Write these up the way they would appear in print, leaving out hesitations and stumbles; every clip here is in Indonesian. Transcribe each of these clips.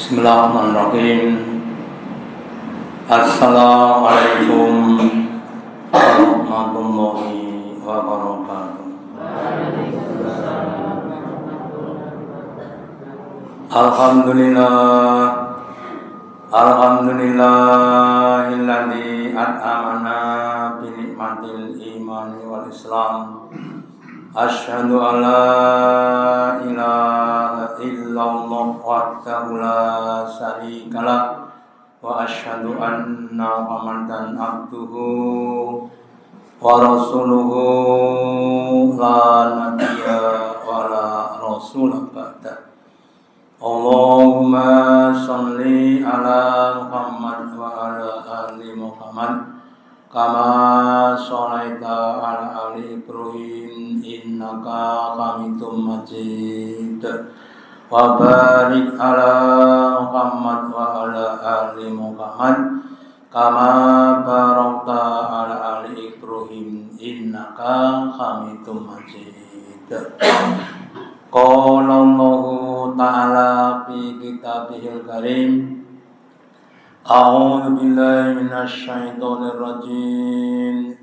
Bismillahirrahmanirrahim. Assalamualaikum warahmatullahi wabarakatuh. Alhamdulillahilladzi at'amana bi nikmatil imani wal islam. Asyhadu an la ilaha illallah wahdahu la syarikalah wa asyhadu anna Muhammadan abduhu wa rasuluhu la nabiyya wa la rasula ba'da. Allahumma shalli ala Muhammad wa ala ali Muhammad kama sholaita ala ali Ibrahim innaka hamidum majid wa barik ala Muhammad wa ala ali Muhammad kama barakta ala ali Ibrahim innaka hamidum majid. Qala Allahu ta'ala fi kitabihil karim. A'udzu billahi minasy syaithanir rajim.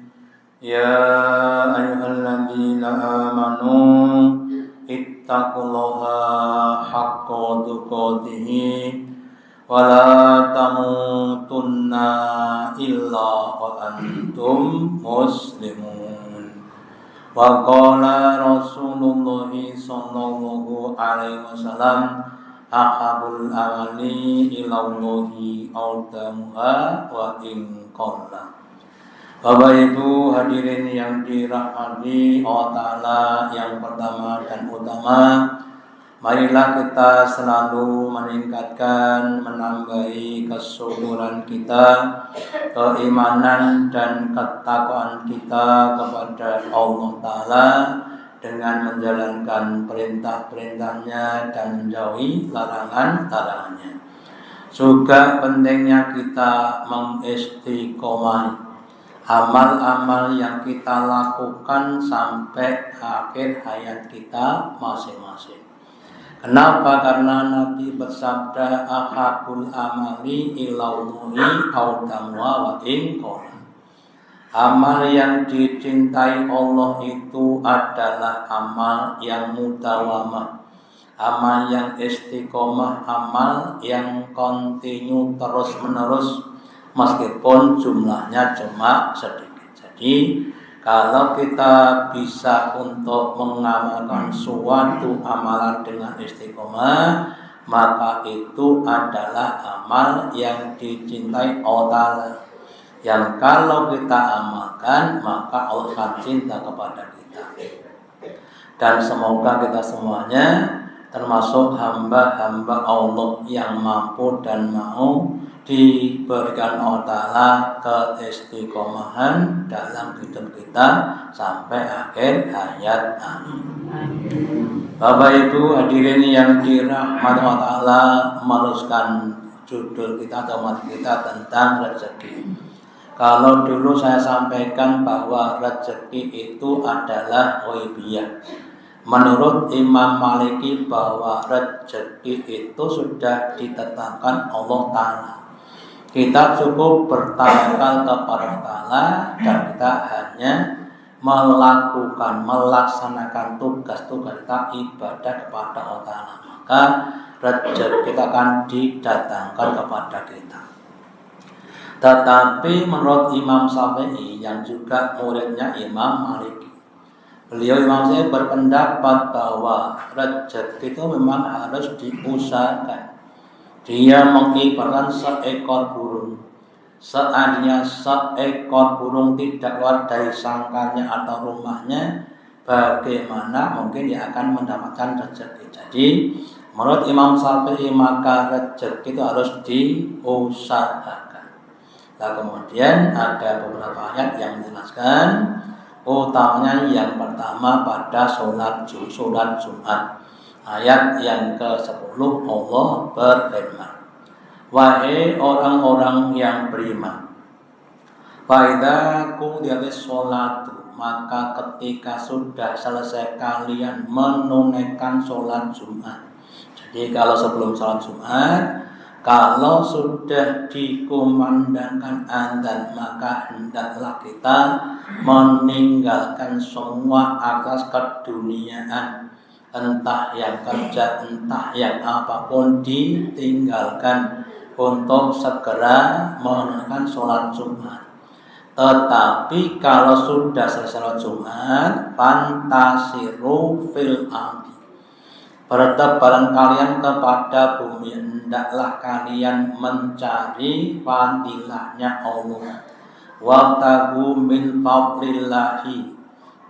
Ya ayyuhalladzina amanu ittaqullaha haqqa tuqatih wa la tamutunna illa wa antum muslimun. Wa qala Rasulullah sallallahu alaihi wasallam ahabul amali ilallahi awdamuha wa in qalla. Bapak Ibu hadirin yang dirahmati Allah Ta'ala, yang pertama dan utama, marilah kita selalu meningkatkan, menambahi kesyukuran kita, keimanan dan ketakwaan kita kepada Allah Ta'ala dengan menjalankan perintah-perintahnya dan menjauhi larangan-larangannya. Juga pentingnya kita mengistiqomah amal-amal yang kita lakukan sampai akhir hayat kita masing-masing. Kenapa? Karena Nabi bersabda ahabul amali ilallahi awdamuha wa in qalla. Amal yang dicintai Allah itu adalah amal yang mudawamah, amal yang istiqomah, amal yang kontinu terus-menerus meskipun jumlahnya cuma sedikit. Jadi kalau kita bisa untuk mengamalkan suatu amalan dengan istiqomah, maka itu adalah amal yang dicintai Allah, yang kalau kita amalkan maka Allah akan cinta kepada kita. Dan semoga kita semuanya termasuk hamba-hamba Allah yang mampu dan mau diberikan Allah Ta'ala keistiqomahan dalam hidup kita sampai akhir hayat. Amin. Bapak Ibu hadirin yang dirahmati Allah Ta'ala, meneruskan judul kita atau materi kita tentang rezeki. Kalau dulu saya sampaikan bahwa rezeki itu adalah ghaibiyah. Menurut Imam Maliki bahwa rezeki itu sudah ditetapkan Allah Ta'ala. Kita cukup bertawakal kepada Allah Ta'ala dan kita hanya melaksanakan tugas-tugas kita ibadah kepada Allah Ta'ala. Maka rezeki kita akan didatangkan kepada kita. Tetapi menurut Imam Syafi'i yang juga muridnya Imam Maliki, beliau Imam Syafi'i berpendapat bahwa rezeki itu memang harus diusahakan. Dia mengibaratkan seekor burung. Seandainya seekor burung tidak keluar dari sangkarnya atau rumahnya, bagaimana mungkin dia akan mendapatkan rezeki. Jadi menurut Imam Syafi'i maka rezeki itu harus diusahakan. Nah, kemudian ada beberapa ayat yang menjelaskan, utamanya yang pertama pada sholat Jumat. Ayat yang ke-10 Allah berfirman, wahai orang-orang yang beriman, fa idza qudiyatis sholatu, maka ketika sudah selesai kalian menunaikan sholat Jumat. Jadi kalau sebelum sholat Jumat Kalau sudah dikumandangkan adzan, maka hendaklah kita meninggalkan semua atas keduniaan, entah yang kerja, entah yang apapun, ditinggalkan untuk segera menunaikan sholat Jumat. Tetapi kalau sudah selesai sholat Jumat, fantasiru fil ardi, bertebaran kalian kepada bumi, hendaklah kalian mencari fadilahnya Allah. Wabtagu min fadlillahi,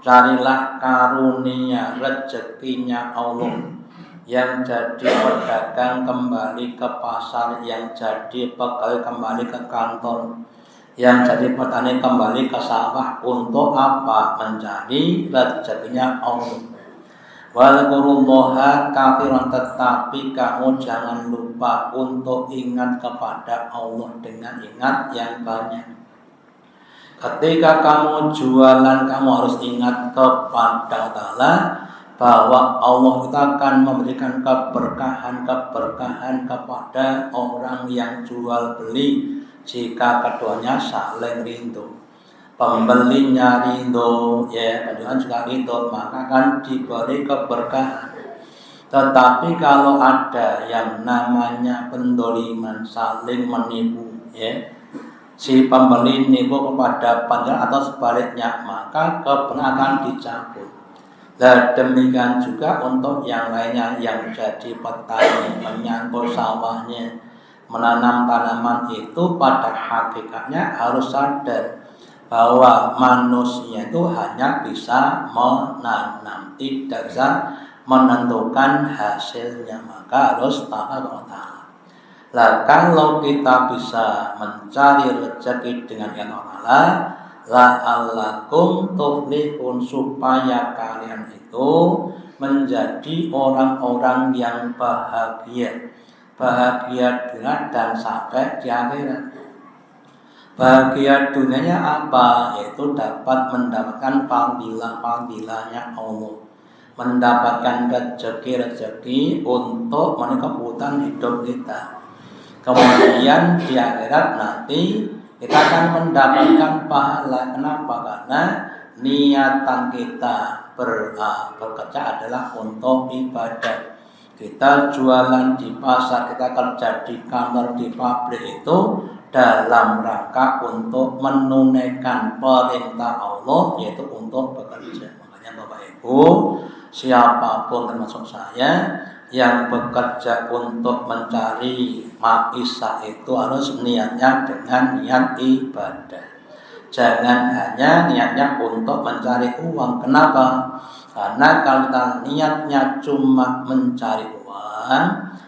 carilah karunia rezekinya Allah. Yang jadi pedagang kembali ke pasar, yang jadi pegawai kembali ke kantor, yang jadi petani kembali ke sawah. Untuk apa? Mencari rezekinya Allah. Walqurullaha kafiran, tetapi kamu jangan lupa untuk ingat kepada Allah dengan ingat yang banyak. Ketika kamu jualan, kamu harus ingat kepada Allah bahwa Allah itu akan memberikan keberkahan kepada orang yang jual beli jika keduanya saling rindu. Pembelinya rindu, ya, penjualan juga rindu, maka akan diberi keberkahan. Tetapi kalau ada yang namanya pendoliman, saling menipu, ya, si pembeli nipu kepada penjual atau sebaliknya, maka keberkahan akan dicabut. Dan demikian juga untuk yang lainnya, yang jadi petani, menyangkut sawahnya, menanam tanaman, itu pada hakikatnya harus sadar bahwa manusia itu hanya bisa menanam, tidak bisa menentukan hasilnya, maka harus taat. Lah kalau kita bisa mencari rezeki dengan Allah, la'allakum tuflihun, supaya kalian itu menjadi orang-orang yang bahagia dunia dan sampai di akhirat. Bahagia dunianya apa? Yaitu dapat mendapatkan fadilah-fadilahnya Allah, mendapatkan rezeki untuk memenuhi kebutuhan hidup kita. Kemudian di akhirat nanti kita akan mendapatkan pahala. Kenapa? Karena niatan kita bekerja adalah untuk ibadah. Kita jualan di pasar, kita kerja di kantor, di pabrik, itu dalam rangka untuk menunaikan perintah Allah, yaitu untuk bekerja. Makanya Bapak Ibu, siapapun termasuk saya yang bekerja untuk mencari maisha, itu harus niatnya dengan niat ibadah. Jangan hanya niatnya untuk mencari uang. Kenapa? Karena kalau kita niatnya cuma mencari uang,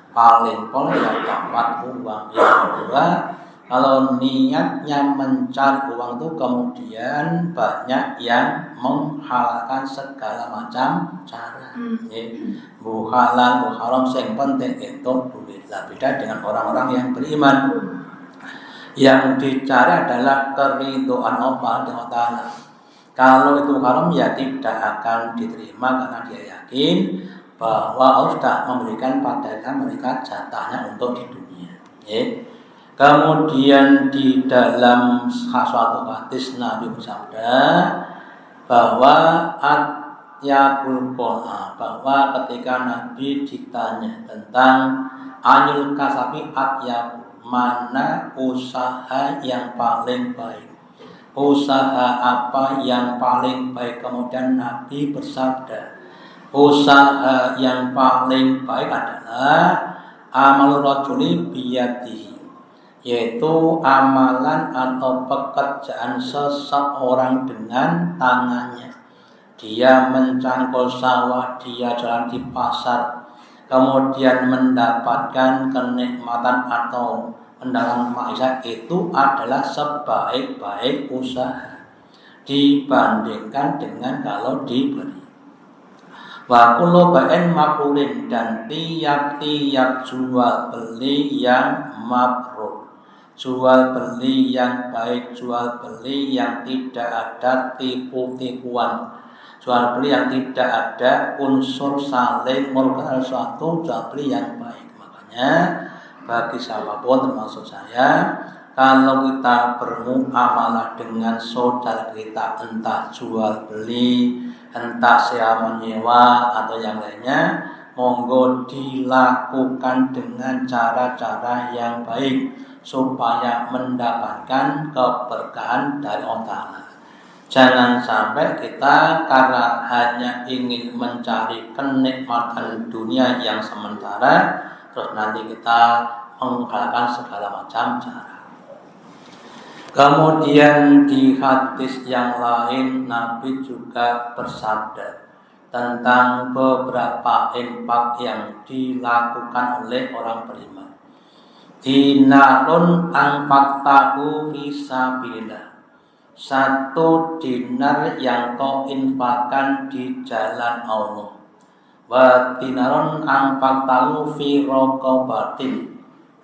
paling yang dapat uang. Yang kedua, kalau niatnya mencari uang itu kemudian banyak yang menghalalkan segala macam cara. Bu halal, bu haram, yang penting itu duit. Lah beda dengan orang-orang yang beriman. Yang dicari adalah keridhaan Allah Ta'ala. Kalau itu haram ya tidak akan diterima, karena dia yakin bahwa Allah sudah memberikan pada mereka jatahnya untuk di dunia. Kemudian di dalam suatu hadis Nabi bersabda bahwa bahwa ketika Nabi ditanya tentang anil kasabi mana usaha yang paling baik, usaha apa yang paling baik, kemudian Nabi bersabda usaha yang paling baik adalah amal rajuli biyadihi, yaitu amalan atau pekerjaan seseorang dengan tangannya. Dia mencangkul sawah, dia jalan di pasar, kemudian mendapatkan kenikmatan atau mendalam maisha, itu adalah sebaik-baik usaha dibandingkan dengan kalau diberi. Wa kullu ba'in mabrulin, dan tiap-tiap jual beli yang mabrur, jual beli yang baik, jual beli yang tidak ada tipu-tipuan, jual beli yang tidak ada unsur saling merugikan sesuatu, jual beli yang baik. Makanya bagi siapapun termasuk saya, kalau kita bermuamalah dengan saudara kita, entah jual beli, entah sewa menyewa atau yang lainnya, monggo dilakukan dengan cara-cara yang baik supaya mendapatkan keberkahan dari Allah Ta'ala. Jangan sampai kita karena hanya ingin mencari kenikmatan dunia yang sementara, terus nanti kita menggunakan segala macam cara. Kemudian di hadis yang lain Nabi juga bersabda tentang beberapa infak yang dilakukan oleh orang beriman. Dinarun anfaqtahu fisabilillah. 1 dinar yang kau infakkan di jalan Allah. Wa dinarun anfaqtahu fi raqabatin.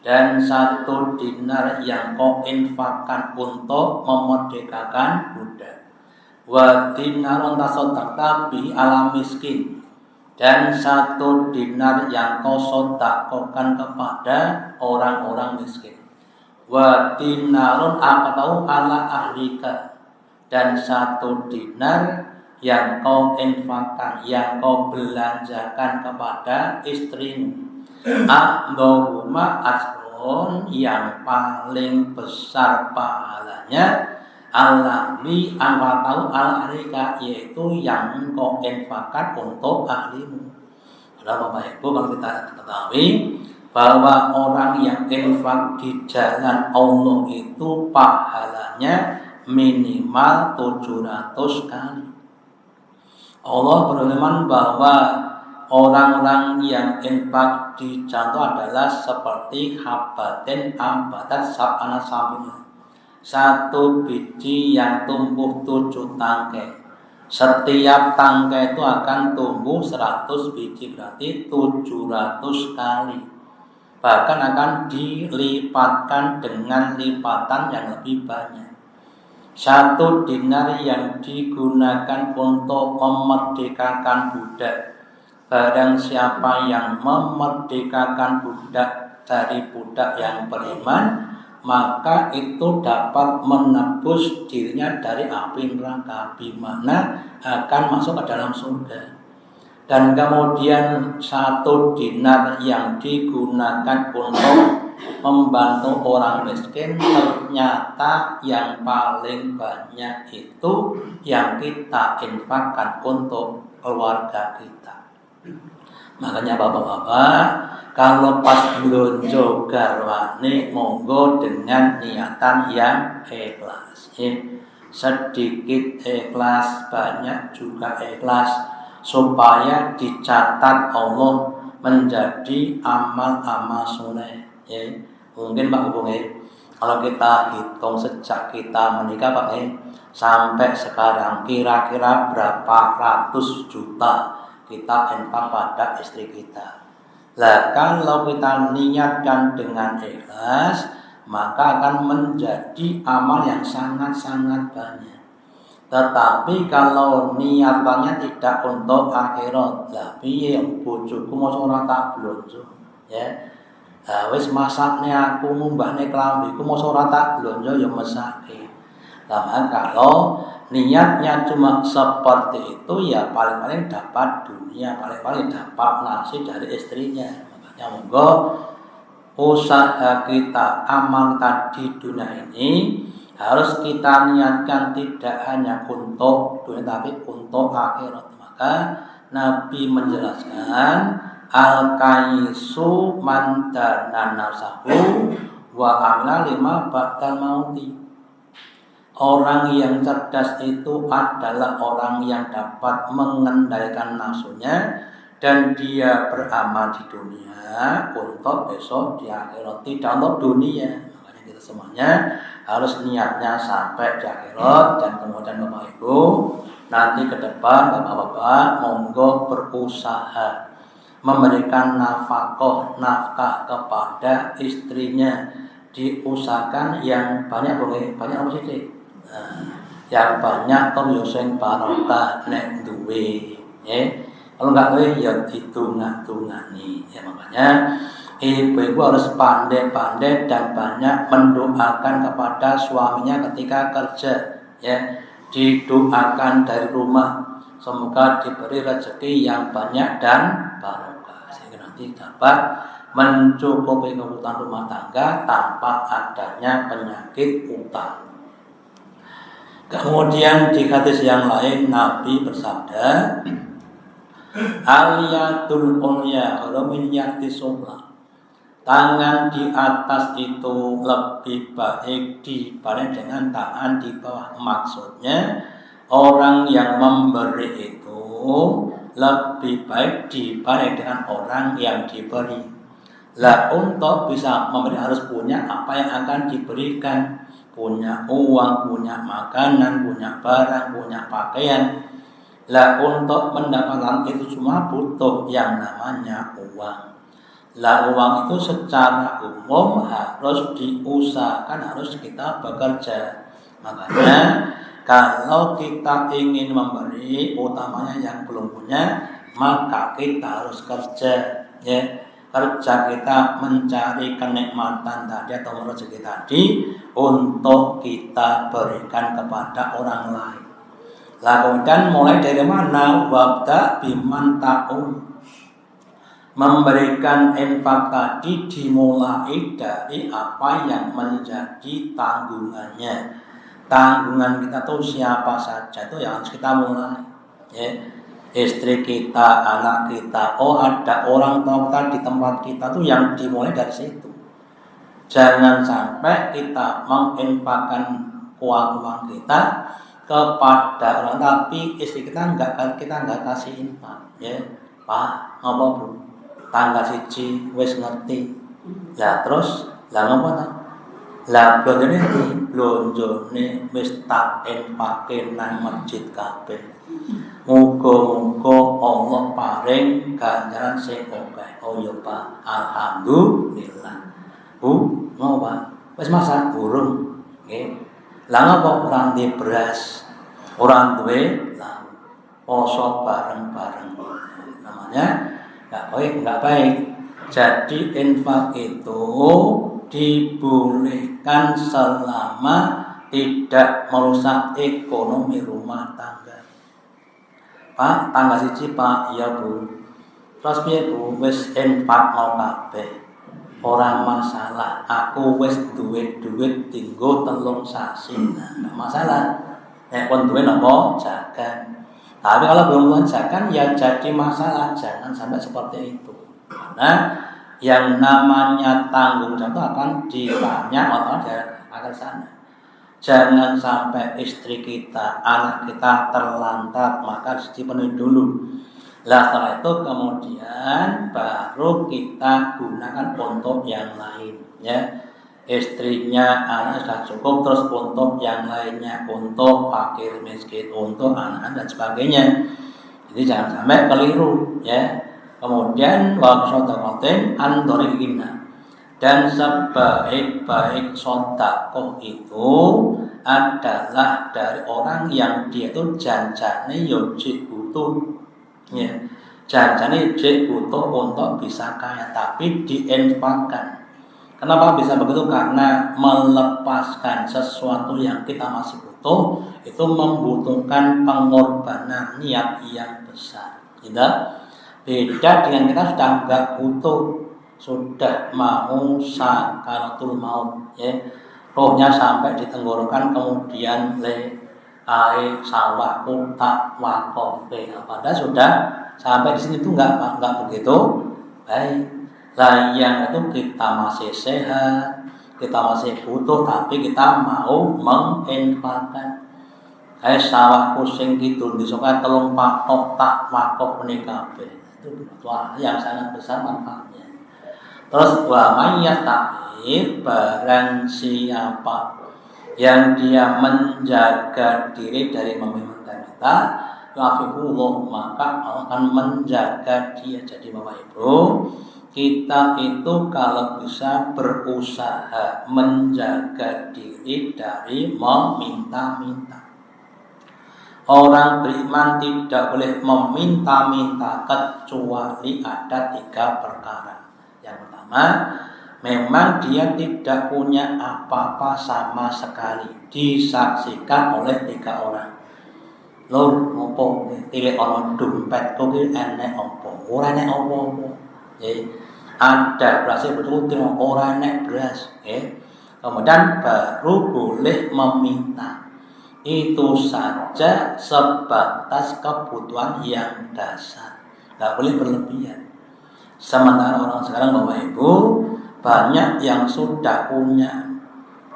Dan 1 dinar yang kau infakkan untuk memerdekakan budak. Wa dinarun tasaddaqta bi ala miskin. Dan 1 dinar yang kau sedekahkan kepada orang-orang miskin. Wa dinarun aqtau ala ahlika. Dan 1 dinar yang kau infakkan, yang kau belanjakan kepada istrimu. A'dhuma asrun, yang paling besar pahalanya alami anfatau al-ahlika, yaitu yang kau infakkan untuk ahlimu. Kalau Bapak Ibu, kalau kita ketahui bahwa orang yang infak di jalan Allah itu pahalanya minimal 700 kali. Allah berfirman bahwa orang-orang yang infak di jalan adalah seperti habatin ambatat sab'ana sabilah. 1 biji yang tumbuh 7 tangkai. Setiap tangkai itu akan tumbuh 100 biji, berarti 700 kali. Bahkan akan dilipatkan dengan lipatan yang lebih banyak. 1 dinar yang digunakan untuk memerdekakan budak. Barang siapa yang memerdekakan budak dari budak yang beriman, maka itu dapat menebus dirinya dari api neraka, di mana akan masuk ke dalam surga. Dan kemudian 1 dinar yang digunakan untuk membantu orang miskin, ternyata yang paling banyak itu yang kita infakkan untuk keluarga kita. Makanya bapak-bapak, kalau pas belanja garwane, monggo dengan niatan yang ikhlas. Sedikit ikhlas, banyak juga ikhlas, supaya dicatat Allah menjadi amal-amal soleh. Mungkin Pak Hubung, kalau kita hitung sejak kita menikah Pak, sampai sekarang kira-kira berapa ratus juta kita infak pada istri kita. Lah kalau kita niatkan dengan ikhlas, maka akan menjadi amal yang sangat-sangat banyak. Tetapi kalau niatannya tidak untuk akhirat, lah piye bojoku mosok ora tak blonjo, ya. Wis masakne aku ngumbahne klambiku mosok ora tak blonjo ya mesake. Lah kalau niatnya cuma seperti itu, ya paling-paling dapat dunia, paling-paling dapat nasi dari istrinya. Makanya monggo usaha kita, amal kita di dunia ini harus kita niatkan tidak hanya untuk dunia tapi untuk akhirat. Maka Nabi menjelaskan al-kaisu man dana nafsahu wa amila lima ba'dal mauti. Orang yang cerdas itu adalah orang yang dapat mengendalikan nafsunya dan dia beramal di dunia untuk besok di akhirat, tidak untuk dunia. Makanya kita semuanya harus niatnya sampai di akhirat. Dan kemudian Bapak Ibu, nanti ke depan Bapak-bapak monggo berusaha memberikan nafkah kepada istrinya. Diusahakan yang banyak, boleh banyak apa sih? Yang banyak ton yo sing barokah nek duwe, ya. Kalau enggak duwe ya ditungak-tungani. Ya makanya Ibu-ibu harus pandai-pandai dan banyak mendoakan kepada suaminya ketika kerja, ya. Didoakan dari rumah, semoga diberi rezeki yang banyak dan barokah, sehingga nanti dapat mencukupi kebutuhan rumah tangga tanpa adanya penyakit utang. Kemudian di hadis yang lain Nabi bersabda, Aliyatul ulya min yati sufla. Tangan di atas itu lebih baik dibanding dengan tangan di bawah. Maksudnya orang yang memberi itu lebih baik dibanding dengan orang yang diberi. Lah untuk bisa memberi harus punya apa yang akan diberikan. Punya uang, punya makanan, punya barang, punya pakaian. Lah untuk mendapatkan itu semua butuh yang namanya uang. Lah uang itu secara umum harus diusahakan, harus kita bekerja. Makanya kalau kita ingin memberi, utamanya yang belum punya, maka kita harus kerja, ya. Kerja kita mencari kenikmatan tadi atau rezeki tadi untuk kita berikan kepada orang lain. Lah kemudian mulai dari mana? Wabda biman ta'un. Memberikan infak tadi dimulai dari apa yang menjadi tanggungannya. Tanggungan kita tuh siapa saja, itu yang harus kita mulai, ya. Istri kita, anak kita, ada orang tua kita di tempat kita tuh yang dimulai dari situ. Jangan sampai kita menginfakkan uang kita kepada orang, tapi istri kita nggak kasih infak, ya. Pak, ngapa Bu? Tangga siji wis ngerti. Lah terus lah ngopo ta? Lah blonjone wis tak infake nang masjid kabeh. Muga-muga Allah paring ganjaran sing akeh. Oh ya Pak, alhamdulillah. Bu, mau Pak? Wis masak burung. Nggih. Lah ngopo ora ndek beras? Ora duwe lah poso bareng-bareng. Namanya enggak baik. Jadi infak itu dibolehkan selama tidak merusak ekonomi rumah tangga. Pak, tangga siji Pak, iya Bu. Terus piye Bu? Wis infak mau kabeh. Ora masalah. Aku wis duwe duit tinggo 3 sasi. Enggak masalah. Nek pun duwe napa jagan. Tapi kalau belum mengerjakan ya jadi masalah. Jangan sampai seperti itu. Karena yang namanya tanggung jawab itu akan ditanya atau akan sana. Jangan sampai istri kita, anak kita terlantar, maka dipenuhi dulu. Lah setelah itu kemudian baru kita gunakan untuk yang lain, ya. Istrinya, anak sudah cukup, terus untuk yang lainnya, untuk fakir miskin, untuk anak dan sebagainya. Jadi jangan sampai keliru, ya. Kemudian waqshodakotin andorikina, dan sebaik-baik sodakoh itu adalah dari orang yang dia itu janjane yojik butuh, ya. Janjane yojik butuh untuk bisa kaya, tapi diinfakkan. Kenapa bisa begitu? Karena melepaskan sesuatu yang kita masih butuh itu membutuhkan pengorbanan niat yang besar. Tidak? Beda dengan kita sudah enggak butuh, sudah mau sakaratul maut, ya. Rohnya sampai di tenggorokan, kemudian sawah tak wakofe. Padahal sudah sampai di sini itu enggak begitu baik. Lah yang itu kita masih sehat, kita masih butuh, tapi kita mau menginfakkan. Sawah pusing gitu disokan 3 patok tak wakaf menika kabeh. Itu yang sangat besar manfaatnya. Terus wa mayyat takhir, barang siapa yang dia menjaga diri dari meminta-minta, yafihullah, maka Allah akan menjaga dia. Jadi Bapak Ibu, kita itu kalau bisa berusaha menjaga diri dari meminta-minta. Orang beriman tidak boleh meminta-minta kecuali ada 3 perkara. Yang pertama, memang dia tidak punya apa-apa sama sekali, disaksikan oleh 3 orang. Lur, opo tilik ana dompet kok enek opo? Ora enek opo-opo. Ada berasnya betul ora enek beras. Kemudian baru boleh meminta. Itu saja sebatas kebutuhan yang dasar. Tidak boleh berlebihan. Sementara orang sekarang Bapak Ibu banyak yang sudah punya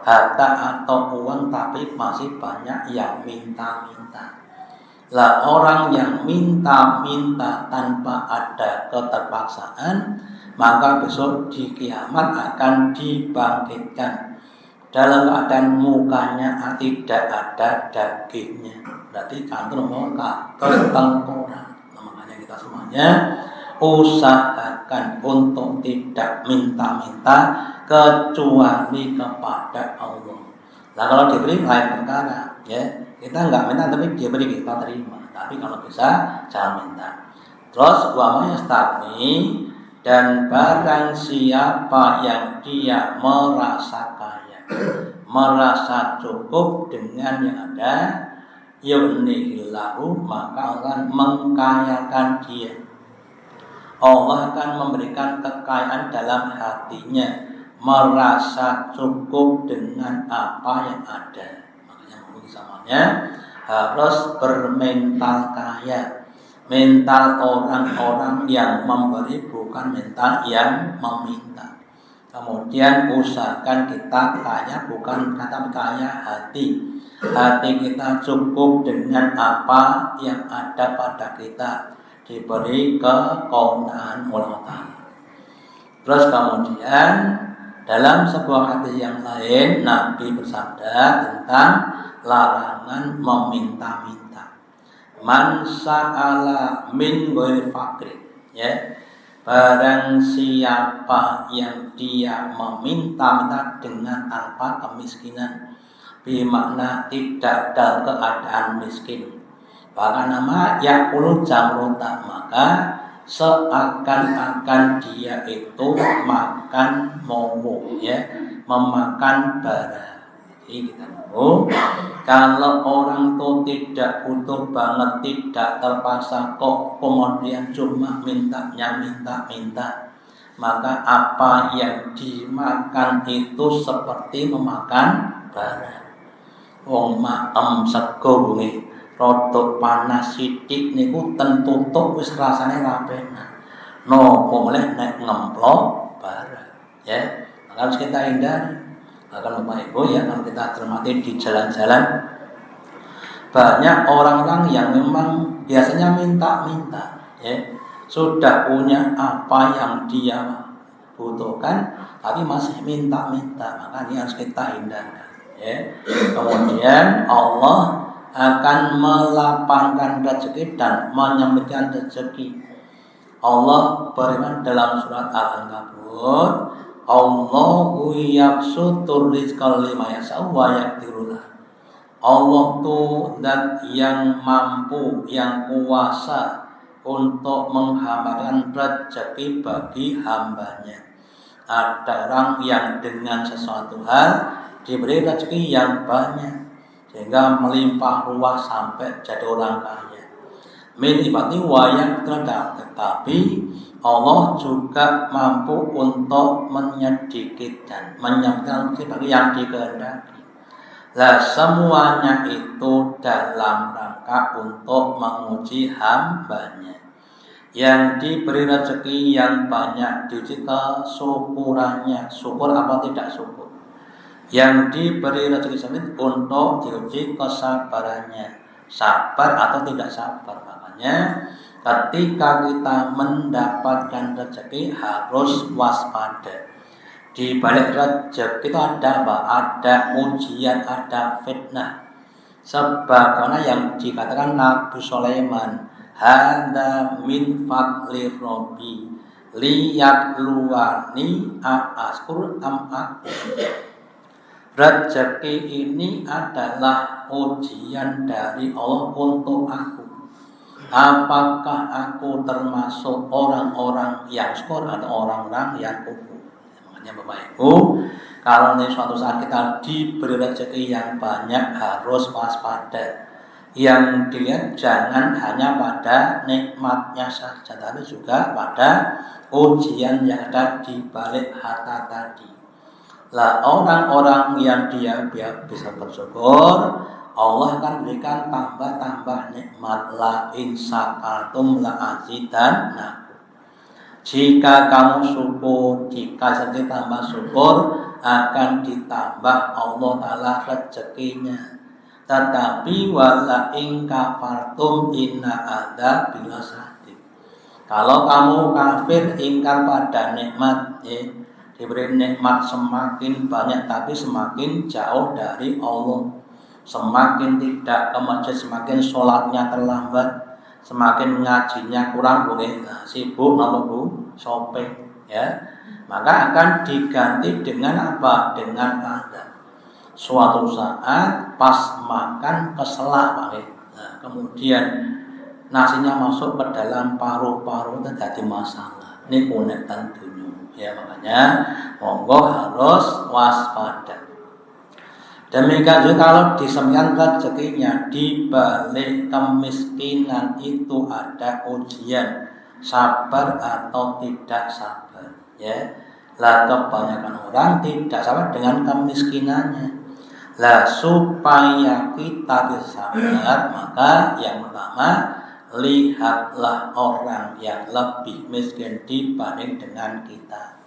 harta atau uang tapi masih banyak yang minta-minta. Lah orang yang minta-minta tanpa ada keterpaksaan, maka besok di kiamat akan dibangkitkan dalam keadaan mukanya tidak ada dagingnya. Berarti kantor muka tertengkorak. Makanya kita semuanya usahakan untuk tidak minta-minta kecuali kepada Allah. Nah kalau diberi lain perkara, ya kita nggak minta tapi dia beri kita terima. Tapi kalau bisa jangan minta. Terus uamanya stagni dan barang siapa yang dia merasa kaya, merasa cukup dengan yang ada, yughnihillahu, maka akan mengkayakan dia. Allah akan memberikan kekayaan dalam hatinya, merasa cukup dengan apa yang ada. Makanya mungkin samanya harus bermental kaya. Mental orang-orang yang memberi, bukan mental yang meminta. Kemudian usahakan kita kaya, bukan kata kaya hati. Hati kita cukup dengan apa yang ada pada kita, diberi kekonaan oleh Allah. Terus kemudian dalam sebuah hadis yang lain Nabi bersabda tentang larangan meminta-minta. Man sa'ala min ghairi faqrin, ya. Barang siapa yang dia meminta-minta dengan tanpa kemiskinan, bermakna tidak dalam keadaan miskin. Bahkan nama yakulu jamrota, maka seakan-akan dia itu makan momo, ya, memakan bara. Jadi kita tahu kalau orang itu tidak butuh banget, tidak terpaksa kok, kemudian cuma minta, maka apa yang dimakan itu seperti memakan bara. Wong maem sego bungi rodok panas sithik niku ten tutuk wis rasane ra penak. Napa meneh nek ngemplok bara, ya. Maka harus kita hindari. Kalau Bapak Ibu, ya, kalau kita cermati di jalan-jalan banyak orang-orang yang memang biasanya minta-minta, ya, sudah punya apa yang dia butuhkan tapi masih minta-minta, maka ini harus kita hindarkan, ya. Kemudian Allah akan melapangkan rezeki dan menyempitkan rezeki. Allah berfirman dalam surat Al-Ankabut, Allahu yabsutur rizqa liman yasha'u wa yaqdirulah. Allah tuh dan yang mampu, yang kuasa untuk menghamparkan rezeki bagi hambanya. Ada orang yang dengan sesuatu hal diberi rezeki yang banyak sehingga melimpah ruah sampai jadi orang kaya. Min ibati wayang terhadap, tetapi Allah juga mampu untuk menyedikitkan, menyampaikan bagi yang dikehendaki. Lah semuanya itu dalam rangka untuk menguji hambanya. Yang diberi rezeki yang banyak diuji kesyukurannya, syukur apa tidak syukur. Yang diberi rezeki sedikit untuk diuji kesabarannya, sabar atau tidak sabar. Makanya ketika kita mendapatkan rezeki harus waspada. Di balik rezeki itu ada apa? Ada ujian, ada fitnah. Sebagaimana yang dikatakan Nabi Sulaiman, hada min fadli rabbi liyabluwani aaskur am akfur. Rezeki ini adalah ujian dari Allah untuk aku. apakah aku termasuk orang-orang yang syukur atau orang-orang yang kufur? Makanya Bapak Ibu, kalau nih suatu saat kita diberi rezeki yang banyak harus waspada. Yang dilihat jangan hanya pada nikmatnya saja, tapi juga pada ujian yang ada di balik harta tadi. Lah orang-orang yang dia bisa bersyukur, Allah akan berikan tambah-tambah nikmat. La in syakartum la azidannakum. Jika kamu syukur, jika sedikit tambah syukur, akan ditambah Allah Ta'ala rezekinya. Tetapi wala in kafartum inna adzabi lasyadid. Kalau kamu kafir, ingkar pada nikmat, diberi nikmat semakin banyak tapi semakin jauh dari Allah, semakin tidak ke masjid, semakin sholatnya terlambat, semakin ngajinya kurang, boleh sibuk Bu shopping, maka akan diganti dengan apa? Dengan azab. Suatu saat pas makan keselak, kemudian nasinya masuk ke dalam paru-paru, itu jadi masalah. Ini kunetan dunia, makanya monggo harus waspada. Demikian juga kalau disemikan rezekinya, di balik kemiskinan itu ada ujian, sabar atau tidak sabar, Lah kebanyakan orang tidak sabar dengan kemiskinannya. Lah supaya kita bisa sabar, maka yang pertama, lihatlah orang yang lebih miskin dibanding dengan kita.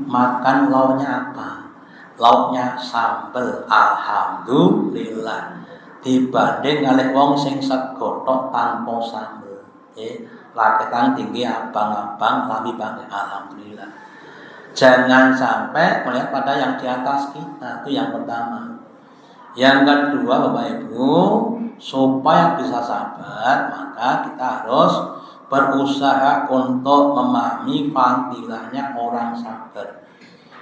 Makan lauknya apa? Lauknya sambel, alhamdulillah. Dibanding oleh wong sing segotok tanpa sambel. Raketan tinggi abang-abang lami bangke, alhamdulillah. Jangan sampai melihat pada yang di atas kita, itu yang pertama. Yang kedua Bapak Ibu, supaya bisa sabar, maka kita harus berusaha untuk memahami fadilahnya orang sabar.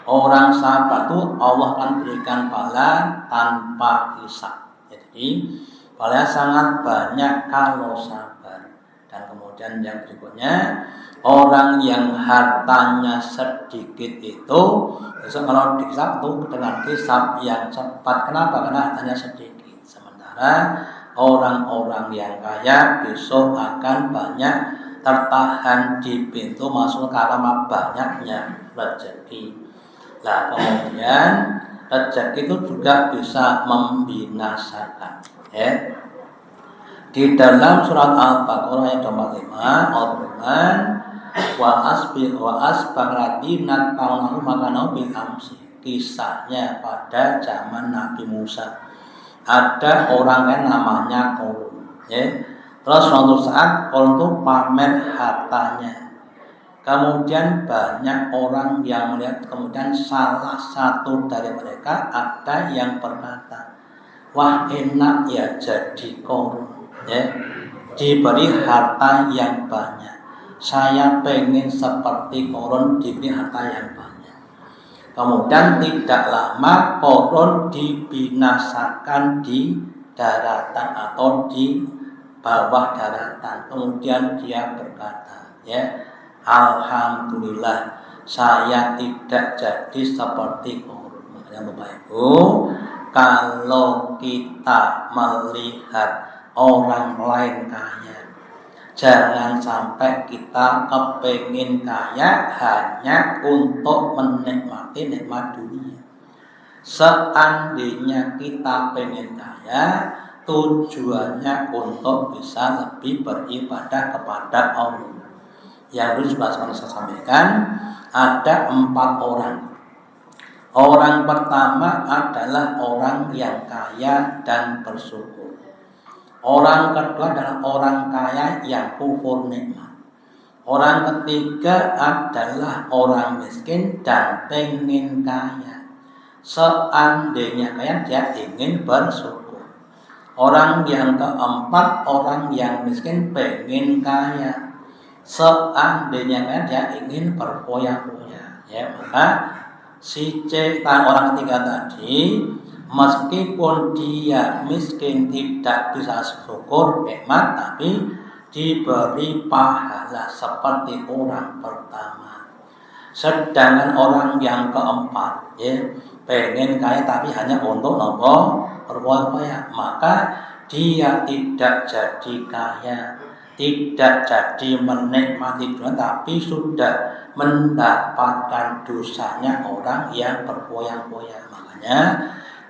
Orang sabar itu Allah akan berikan pahala tanpa hisab. Jadi pahala sangat banyak kalau sabar. Dan kemudian yang berikutnya, orang yang hartanya sedikit itu besok kalau dihisab itu dengan hisab yang cepat. Kenapa? Karena hartanya sedikit. Sementara orang-orang yang kaya besok akan banyak tertahan di pintu masuk karena banyaknya rezeki. Nah kemudian rezeki itu juga bisa membinasakan. Di dalam surat Al-Baqarah ayat 25 Allah berfirman, wa asbaghladina ta'awnahu makanau bil amsi. Kisahnya pada zaman Nabi Musa, ada orang yang namanya Qarun, Terus suatu saat Qarun itu pamer hartanya. Kemudian banyak orang yang melihat, kemudian salah satu dari mereka ada yang berkata, wah enak ya jadi Qarun, diberi harta yang banyak. Saya pengen seperti Qarun diberi harta yang banyak. Kemudian tidak lama Qarun dibinasakan di daratan atau di bawah daratan. Kemudian dia berkata, alhamdulillah saya tidak jadi seperti Qarun. Makanya Bapak Ibu, kalau kita melihat orang lain kaya, jangan sampai kita kepengin kaya hanya untuk menikmati nikmat dunia. Seandainya kita pengen kaya, tujuannya untuk bisa lebih beribadah kepada Allah. Yang dulu juga saya sampaikan, ada 4 orang. Orang pertama adalah orang yang kaya dan bersyukur. Orang kedua adalah orang kaya yang kufur nikmat. Orang ketiga adalah orang miskin dan pengen kaya. Seandainya kaya, dia ingin bersyukur. Orang yang keempat, orang yang miskin pengen kaya. Seandainya kaya, dia ingin berfoya-foya. Maka si orang ketiga tadi meskipun dia miskin tidak bisa syukur nikmat, tapi diberi pahala seperti orang pertama. Sedangkan orang yang keempat, ya, pengen kaya tapi hanya untuk nopo berbuat, maka dia tidak jadi kaya, tidak jadi menikmati dunia, tapi sudah mendapatkan dosanya orang yang berfoya-foya. Makanya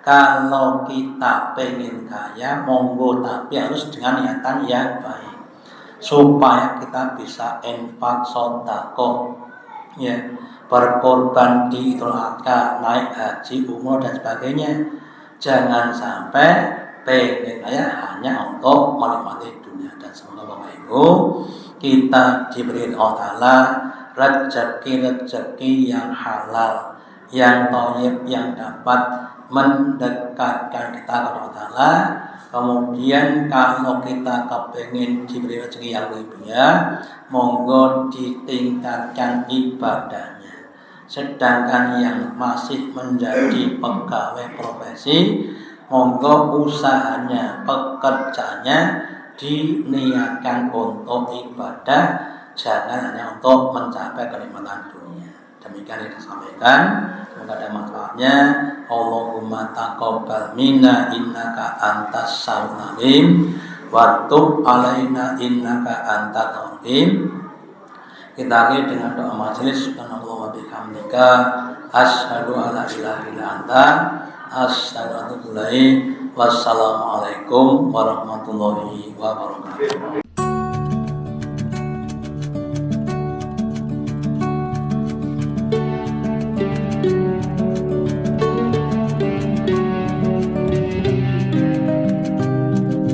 kalau kita pengen kaya, monggo, tapi harus dengan niatan yang baik, supaya kita bisa infak, sedekah, ya, berkorban di Idul Adha, naik haji, umroh dan sebagainya. Jangan sampai pengen kaya hanya untuk menikmati dunia. Dan semoga Bapak Ibu kita diberi Allah Ta'ala rezeki yang halal, yang thayyib, yang dapat mendekatkan kita kepada Allah Ta'ala. Kemudian kalau kita kepingin diberi rezeki yang lebih, monggo ditingkatkan ibadahnya. Sedangkan yang masih menjadi pegawai profesi, monggo usahanya, pekerjaannya diniatkan untuk ibadah, jangan hanya untuk mencapai kenikmatan dunia. Demikian yang disampaikan, semoga ada manfaatnya. Allahumma taqabbal minna innaka antas samiul alim wa tub alaina innaka antat tawwabur rahim. Kita akhiri dengan doa majelis. Subhanallah wa bihamdika asyhadu an la ilaha illa anta asyhadu an la ilaha illa anta. Wassalamualaikum warahmatullahi wabarakatuh.